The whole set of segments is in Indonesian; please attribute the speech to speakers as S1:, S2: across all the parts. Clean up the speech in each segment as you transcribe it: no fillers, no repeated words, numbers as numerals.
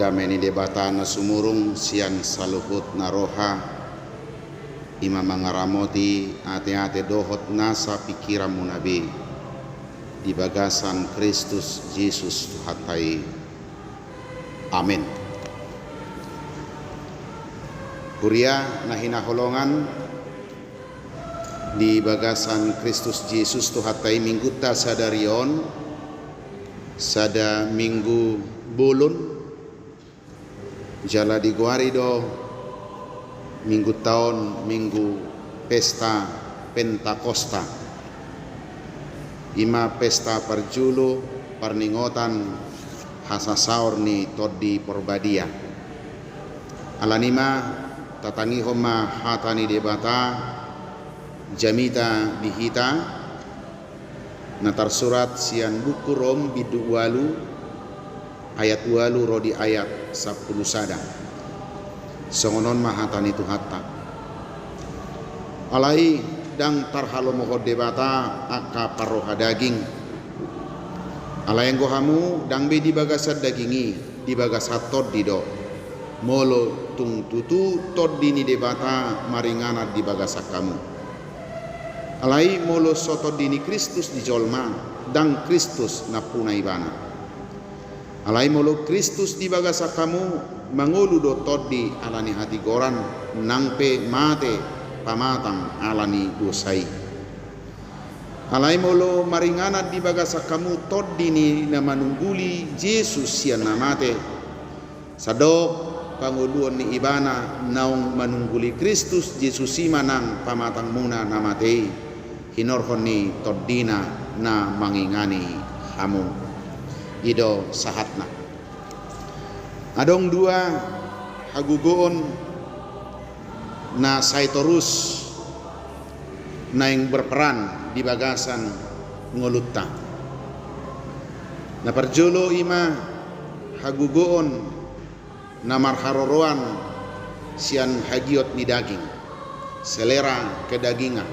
S1: damai ni debata na sumurung sian saluhut na roha ima mangaramoti ate-ate dohot nasa pikiran munabi di bagasan Kristus Yesus Tuhatai. Amin. Kuria na hinaholongan di bagasan Kristus Yesus Tuhatai minggu ta sadarion sada minggu bulun jala di guarido minggu tahun minggu pesta Pentakosta ima pesta parjulu parningotan hasasaur ni todi porbadia alanima tatangi homa hatani debata jamita dihita natar surat sian buku rom bidu walu ayat walu rodi ayat 10 sada songonon mahatani tuhatta alai dang tarhalo mohod debata aka paroha daging alai gohamu dang be di bagasat dagingi di bagasat tod dido molo tung tutu tod dini debata maringana di bagasak kamu alai molo soto dini Kristus di jolma dang Kristus napuna ibana alai molo Kristus di bagasa kamu mangolu do todi alani hati goran nangpe mate pamatang alani dosai alai molo maringana di bagasa kamu todi ni nama nungguli Yesus sian namate sadok panguluan ni ibana naung manungguli Kristus Yesus simanang pamatang muna namate hinorhon ni todina na mangingani hamu ido sahatna adong dua hagugoon na saitorus na yang berperan di bagasan ngolutta na perjolo ima hagugoon na marharoroan sian hagiot ni daging selera kedagingan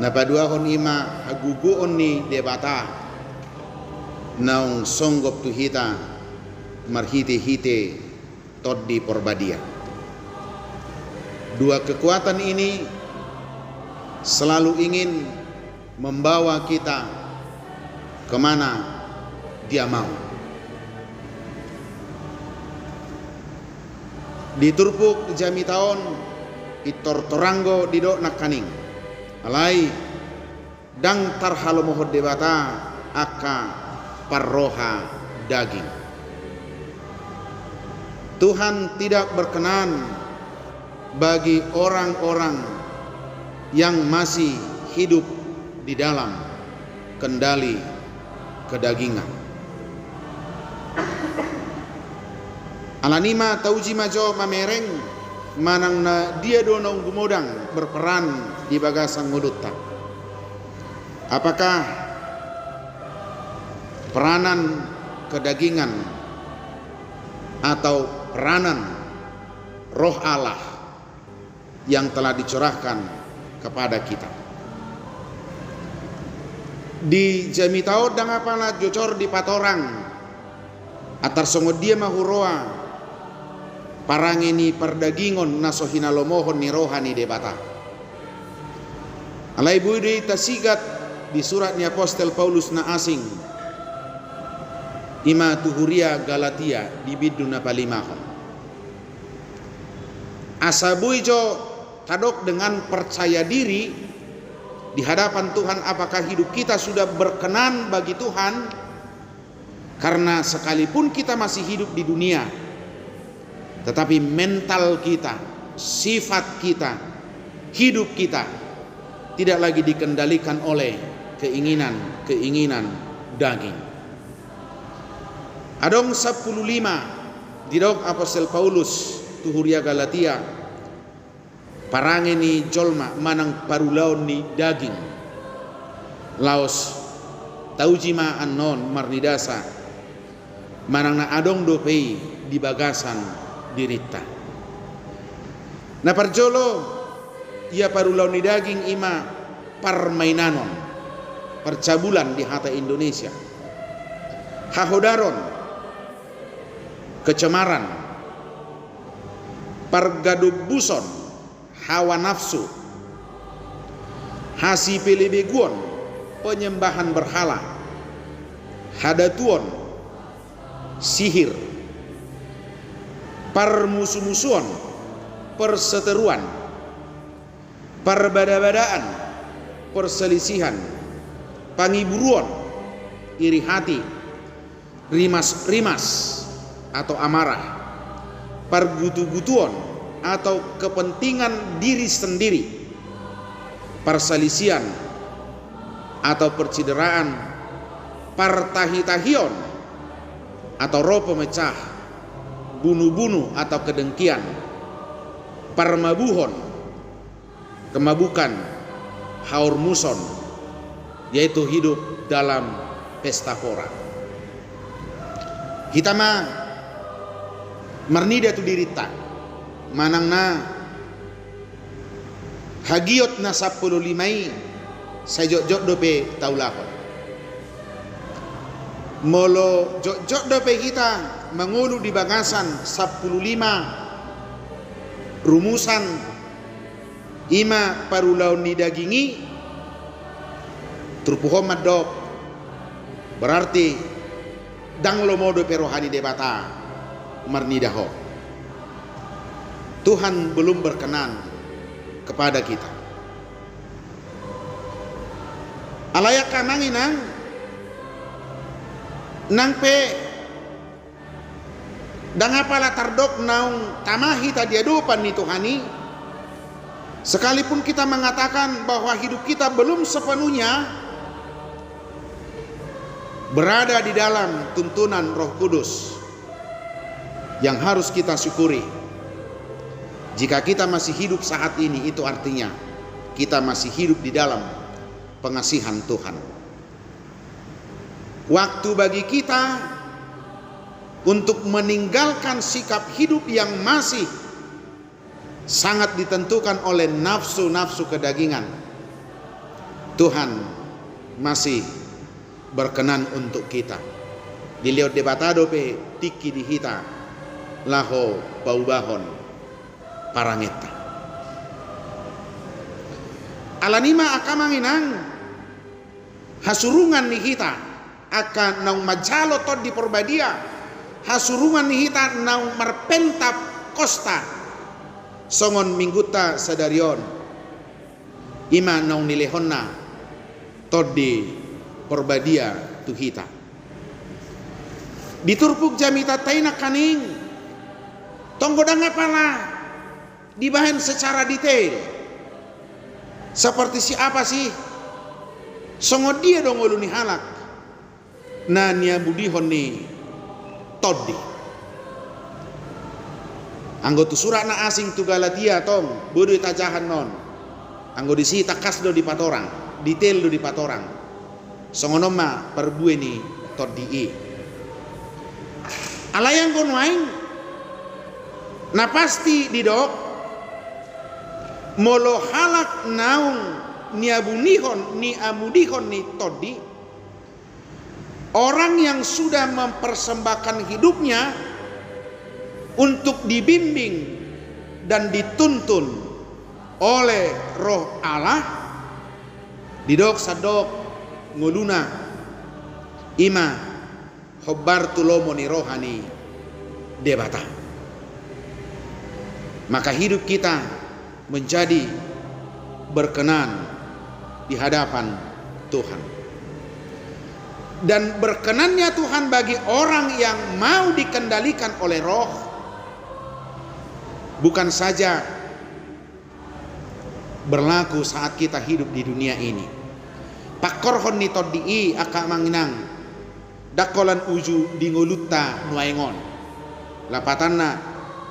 S1: na paduahon ima hagugoon ni debata naung songgop tuhita marhite-hite todi porbadia. Dua kekuatan ini selalu ingin membawa kita kemana dia mau. Di turpuk jami taon itor torango didok nakaning alai dang tarhalo mohod debata aka parroha daging. Tuhan tidak berkenan bagi orang-orang yang masih hidup di dalam kendali kedagingan. Alanima tauji majo mamereng manang na dia donong gumodang berperan di bagasan ngudutta. Apakah peranan kedagingan atau peranan roh Allah yang telah dicurahkan kepada kita? Di jamitao dang apalah jocor di patorang atar songo dia mahuroa parangeni perdagingon nasohina lomohon ni rohani debata alai budi tasigat di surat ni apostel Paulus na asing ima tuhuria Galatia di biduna palimahon asabuijo tadok dengan percaya diri di hadapan Tuhan apakah hidup kita sudah berkenan bagi Tuhan, karena sekalipun kita masih hidup di dunia tetapi mental kita, sifat kita, hidup kita tidak lagi dikendalikan oleh keinginan daging. Adong 15 didok apostel Paulus tuhuria Galatia parangeni jolma manang parulaon ni daging laos taujima anon marnidasa manang na adong dopei di bagasan dirita. Na parjolo ia parulaon ni daging ima parmainanon percabulan di hata Indonesia hahodaron kecemaran, pargadubuson, hawa nafsu, hasi pelebeguan, penyembahan berhala, hadatuan, sihir, parmusuh-musuhan, perseteruan, perbada-badaan, perselisihan, pangiburuan, iri hati, rimas-rimas atau amarah, pargutu-gutuan atau kepentingan diri sendiri, perselisihan atau percideraan, partahi-tahion atau roh pemecah, bunuh-bunuh atau kedengkian, parmabuhon, kemabukan, haur muson, yaitu hidup dalam pesta pora. Kita mah mernida tu dirita manangna hagiot na 15 sajok-jok dope taulahon. Molo jok-jok dope kita mengulu di bagasan 15 rumusan ima parulaun ni dagingi trupuhom madok, berarti dang lomodo perohani debata marnidaho. Tuhan belum berkenan kepada kita. Alayak kanangin nang pe dang apala tardok naung tamahi tadiadupan ni Tuhani. Sekalipun kita mengatakan bahwa hidup kita belum sepenuhnya berada di dalam tuntunan Roh Kudus yang harus kita syukuri. Jika kita masih hidup saat ini, itu artinya kita masih hidup di dalam pengasihan Tuhan. Waktu bagi kita untuk meninggalkan sikap hidup yang masih sangat ditentukan oleh nafsu-nafsu kedagingan. Tuhan masih berkenan untuk kita. Dilihat debatado pe tiki dihita laho paubahon parangeta. Alanima akamanginang hasurungan nihita akan naung majalo tod di porbadia, hasurungan nihita naung marpentap kosta songon mingguta sadarion ima naung nilehonna tod di porbadia tuhita. Diturpuk jamita taina kaning tonggodang pala dibahan secara detail. Seperti siapa sih songo dia dong uluni halak na nia budihon ni toddi anggo tu surat na asing tu Galatia tong bodo tajahan non anggo disi takas do di patorang detail do di patorang songo noma perbue ni toddi i alayang konuaing na pasti didok molo halak naung niabunihon ni amudihon ni todi, orang yang sudah mempersembahkan hidupnya untuk dibimbing dan dituntun oleh Roh Allah didok sadok nguluna ima hobbar tulomoni rohani debata. Maka hidup kita menjadi berkenan di hadapan Tuhan. Dan berkenannya Tuhan bagi orang yang mau dikendalikan oleh Roh bukan saja berlaku saat kita hidup di dunia ini. Pakorhon ni todii aka manginang dakolan uju dingulutta nuaingon lapatanna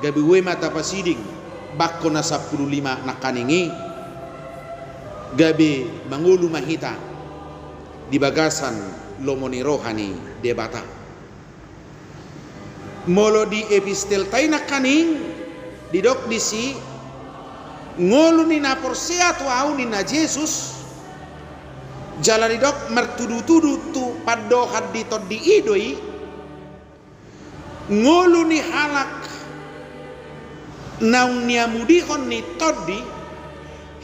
S1: gabiwe mata pasiding bakko na 15 nakaningi gabi mangulu mahita di bagasan lomoni rohani debata molo di epistel tay nakaning didok disi ngolu ni na porsea tu au ni na Jesus jala didok mertudu-tudu tu paddo haddi toddi idoi ngulu ni halak naung niamudihon ni todi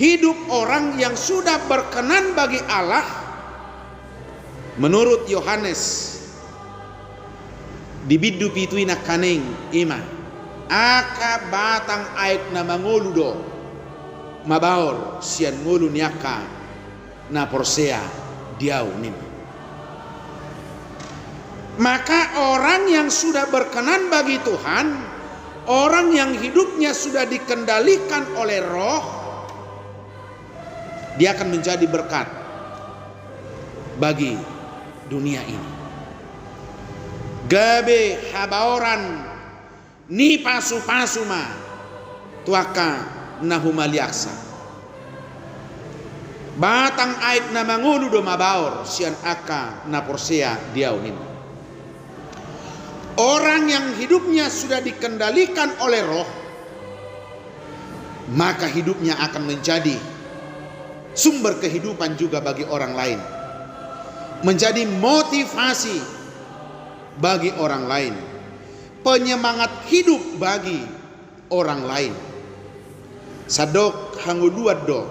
S1: hidup orang yang sudah berkenan bagi Allah menurut Yohanes dibidu pituina kaneng ima aka batang aik na mangulu do mabaor sian ngulu niaka na porsea diau nim. Maka orang yang sudah berkenan bagi Tuhan, orang yang hidupnya sudah dikendalikan oleh Roh, dia akan menjadi berkat bagi dunia ini. Gabe habaoran ni pasu-pasu ma tuaka nahumaliaksa. Batang aik na mangulu do mabaor sian aka na porsea diau nim. Orang yang hidupnya sudah dikendalikan oleh Roh, maka hidupnya akan menjadi sumber kehidupan juga bagi orang lain, menjadi motivasi bagi orang lain, penyemangat hidup bagi orang lain. Sadok hanguluad do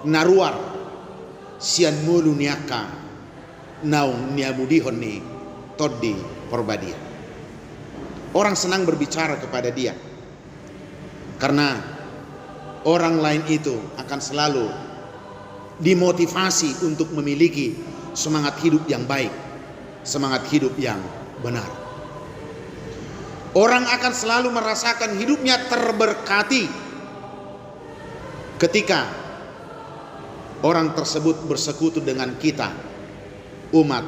S1: naruar sian mulu niaka naung niamudihon ni todi porbadia. Orang senang berbicara kepada dia karena orang lain itu akan selalu dimotivasi untuk memiliki semangat hidup yang baik, semangat hidup yang benar. Orang akan selalu merasakan hidupnya terberkati ketika orang tersebut bersekutu dengan kita, umat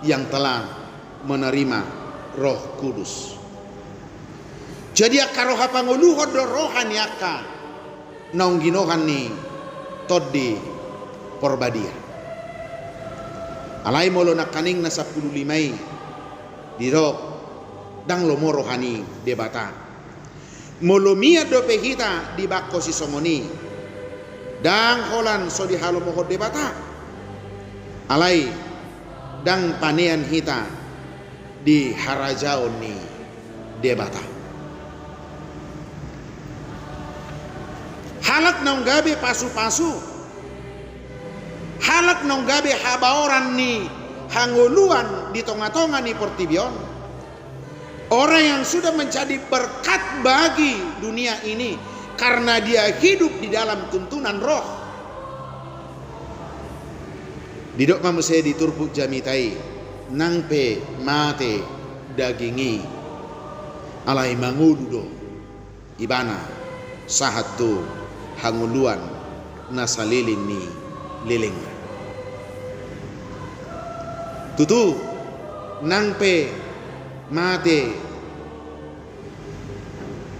S1: yang telah menerima Roh Kudus. Jadi akaroha panguluhod do rohan yaka naung ginohan ni todi porbadia. Alai molo nakaning na 15 diro dang lomo rohani debata. Molo mia do pehita di bakko si somoni dang holan so di halo mohod debata. Alai dang panean hita di harajaon ni debata. Halak nong gabe pasu-pasu, halak nong gabe habaoran ni hanguluan di tonga-tonga ni portibion. Orang yang sudah menjadi berkat bagi dunia ini karena dia hidup di dalam tuntunan Roh. Didok manusia diturpuk jamitai nangpe mate dagingi alai mangududo ibana sahatu hanguluan nasalilin ni liling. Tutu nangpe mate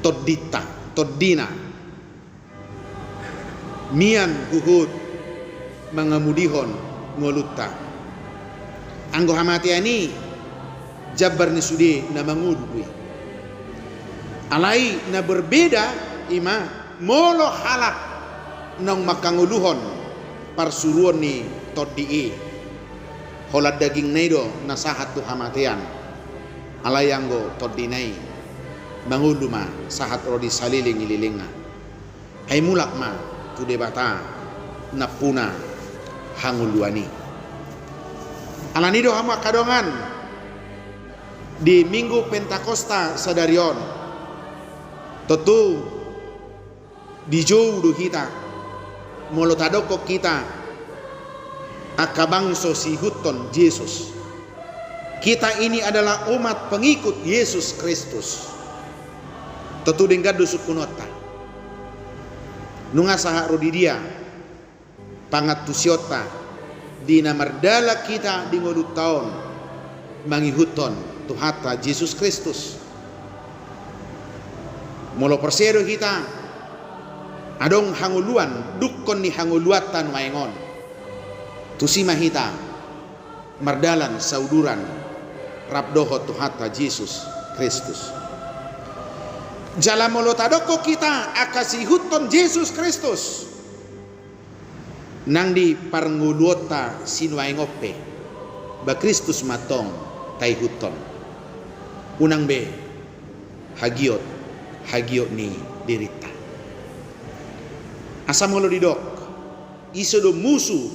S1: todita todina mian huhud mangamudihon ngolutta anggo hamati ani jabar ni sudi na mangudui alai na berbeda ima molo halak nang makanguluhon parsuruan ni todii holad daging naido nasahat tu hamatian alai anggo todinai manguluma sahat rodi saliling ililinga hai mulak ma tu debata napuna hanguluani alanido hama kadongan di minggu Pentakosta sadarion tentu di jauh kita molo tadoko kita akabangso si huton Yesus. Kita ini adalah umat pengikut Yesus Kristus. Tentu dengan dusuk kunota nunga saha rodidia pangat tusiota di namardala kita di ngolut tahun mangihuton tuhata Yesus Kristus. Molo persero kita adong hanguluan dukkon ni hanguluatan waengon tusima hita mardalan sauduran rabdoho tuhata Yesus Kristus. Jala molo tadoko kita akasihuton Yesus Kristus nang di parnguluota sinwaengope ba Kristus matong taihuton unang be hagiot ni dirita. Asam lo didok iso do musuh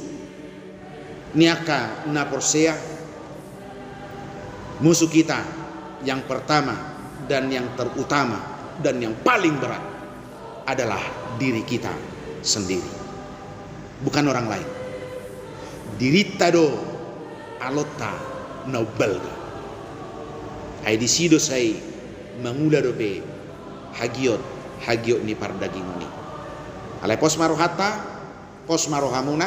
S1: niaka na porsea, musuh kita yang pertama dan yang terutama dan yang paling berat adalah diri kita sendiri, bukan orang lain. Dirita do alota naubelga ai disido sai mangula do be hagiot ni pardaging ni alai pos marohata pos marohamuna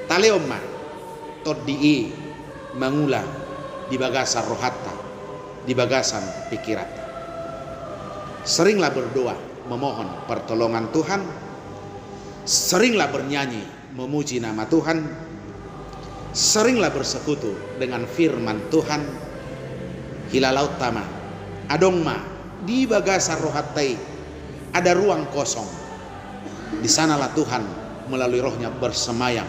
S1: taleomma toddi mangula di bagasan rohata, di bagasan pikiran. Seringlah berdoa memohon pertolongan Tuhan, seringlah bernyanyi memuji nama Tuhan, seringlah bersekutu dengan firman Tuhan. Hilalau tama adongma di bagasan rohatai ada ruang kosong. Di sanalah Tuhan melalui rohnya bersemayam,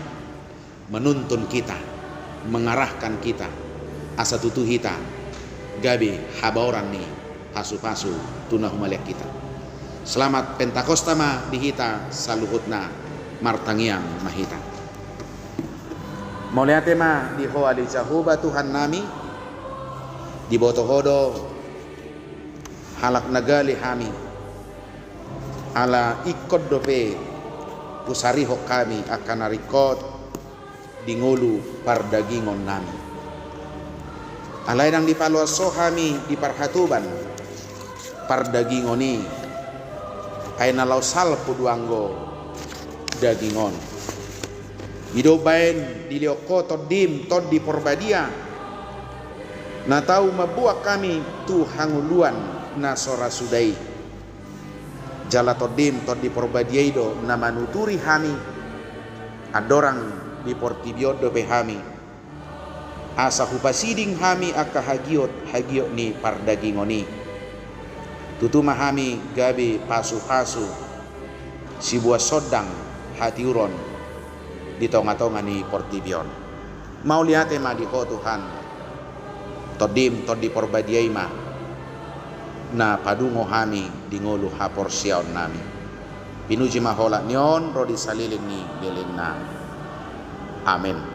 S1: menuntun kita, mengarahkan kita, asa tutu hita gabi habaoran ni pasu-pasu tunah humaliak kita. Selamat Pentakostama di hita saluhutna martangiang mahita. Mauliatema di hoa di Jahuba Tuhan nami di botohodo halak nagali hami ala ikod dope pusariho kami akan narikot di ngulu pardagingon nami. Alai nang di paluaso kami di parhatuban pardagingoni ay nalaw salpo duanggo dagingon idobain di lioko todim tod di porbadia na tahu mabuak kami tu hanguluan na sora sudai jala todim tod di porbadia ido na manuturi kami adorang di portibiodo be kami asa hupasiding kami aka hagiot ni pardagingoni tutuma kami gabi pasu-pasu si buah sodang hati uron di tonga-tonga ni portibion. Mau lihat ma di ko Tuhan todim tod di porbadiay ma na padungo kami di ngulu haporsiaon nami pinuji mahola nyon rodi saliling ni beleng na amen.